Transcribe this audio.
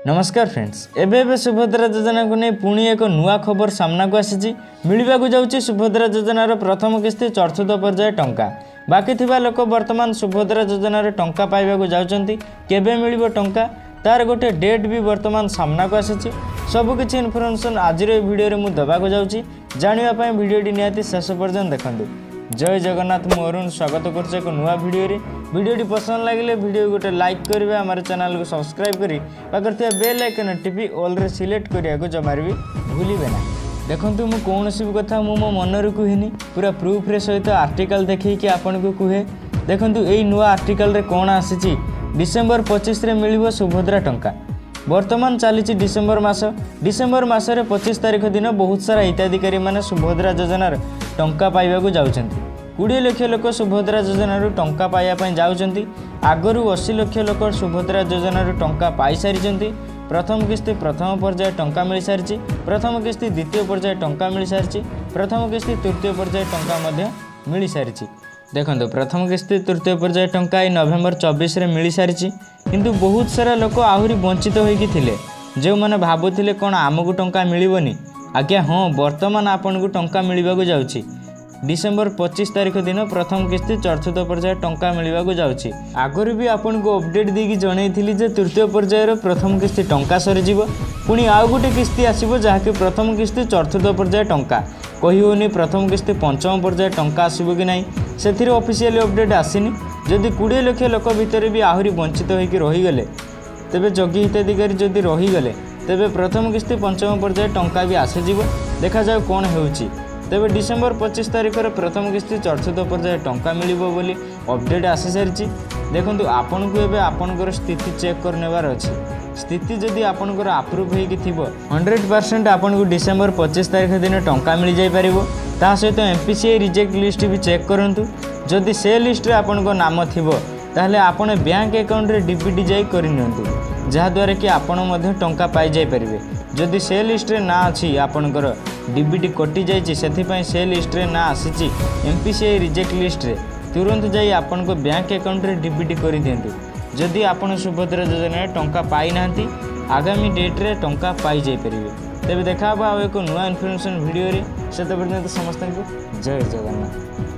नमस्कार फ्रेंड्स, एबे सुभद्रा योजना को नहीं पुणी एक नुआ खबर सामना को आसी मिलवा जाऊँगी सुभद्रा योजनार प्रथम किस्ती चतुर्थ पर्याय टंका बाकी थिबा लोक वर्तमान सुभद्रा योजनार टंका पाइबा जाउछंती केबे मिलिबो टंका तार गोटे डेट भी वर्तमान सामना को आसी सबकिछि इनफॉरमेशन आज वीडियो मु दबाक जाऊँगी जानापी वीडियोटी निहाती शेष पर्यंत देखंतु। जय जगन्नाथ मु अरुण स्वागत कर एक नुआ वीडियोटी पसंद लगे वीडियो गोटे लाइक करेंगे आम चैनल को सब्सक्राइब करी पाखर बेल आइकन टीपी ऑल रे सिलेक्ट करिया जमार भी भूलिबे ना। देखंतु मु कोनोसी भी कथा मो मनर कहनी पूरा प्रूफ रे सहित आर्टिकल देखिए आपन को कहे। देखंतु एई नुआ आर्टिकल रे कोन आसी डिसेम्बर 25 रे मिलिबो सुभद्रा टंका। वर्तमान चली डिसेम्बर मास रे 25 तारिख दिन बहुत सारा हिताधिकारी माने सुभद्रा योजनार टंका पाइबा जाउछंती। 20 लाख लोक सुभद्रा योजनार टंका पाइबा जाउछंती। आगरू 80 लाख लोक सुभद्रा योजनार टंका पाई सारिछंती। प्रथम किस्ती प्रथम पर्याय टंका मिल सारी, प्रथम किस्ती द्वितीय पर्याय टंका मिल सारी, प्रथम किस्ती तृतीय पर्याय टंका मध्य मिल सारी। देखो प्रथम किस्ती तृतीय पर्याय टंका नवेम्बर 24 रे मिल सारी किंतु बहुत सारा लोक आहरी वंचित होइकिथिले जो माने भाबुथिले कोन आमको टंका मिलिबोनी। आज्ञा हाँ, वर्तमान आपन को टंका मिलवाक जाउछि। डिसेम्बर 25 तारिख दिन प्रथम किस्ती चतुर्थ पर्याय टंका मिलवाक जाउछि। आगରୁ भी आपन को अपडेट देकी जणैथिली जे तृतीय पर्यायर प्रथम किस्ती टंका सरीजिवो, पुणी आउ गोटे किस्ती आसीबो जहाँकि प्रथम किस्ती चतुर्थ पर्याय टंका कही होनी। प्रथम किस्ती पंचम पर्याय टंका आसीबो कि नहीं से ऑफिशियल अपडेट आसीनी। जदि 20 लाख लोक भितर भी आहरी वंचित होइकी रहीगले तेबे जगी हिताधिकारी जदि रहीगले तेबे प्रथम किस्ती पंचम पर्याय टंका भी आसीजिवो। देखा जाऊ कौन होउछि। तेबे डिसेम्बर 25 तारिख प्रथम किस्ती चतुर्थ पर्याय टंका मिलिबो बोली अपडेट आसी सारी। देखंतु आपन को एबे आपनकर स्थिति चेक करनेबार अछि। स्थिति जदि आपनकर अप्रूव होइकी थिबो 100% आपन को डिसेम्बर 25 तारिख दिन टंका मिल जाई परिबो। ता सहित एमपीसीआई रिजेक्ट लिस्ट भी चेक करंतु। जदि से लिस्ट रे आपन को नाम थिबो ताहले आपन बैंक अकाउंट रे डीबीटी जाई करिनियंतु, जहा द्वारा कि आपन मध्ये टंका पाई जाई परिबे। जदि से लिस्ट रे ना अछि आपनकर डीबीटी कटि जाइछि सेथिपई से लिस्ट रे ना आसीछि एमपीसीआई रिजेक्ट लिस्ट रे तुरंत जाई आपन को बैंक अकाउंट रे डीबीटी करि दियंतु। जदि आपन सुभद्रा योजना टंका पाई नांती आगामी डेट रे टंका पाई जाई परिबे। तेबे देखा एक नुआ इनफॉरमेशन वीडियो रे। से पर्यंत समस्त को जय जगन्नाथ।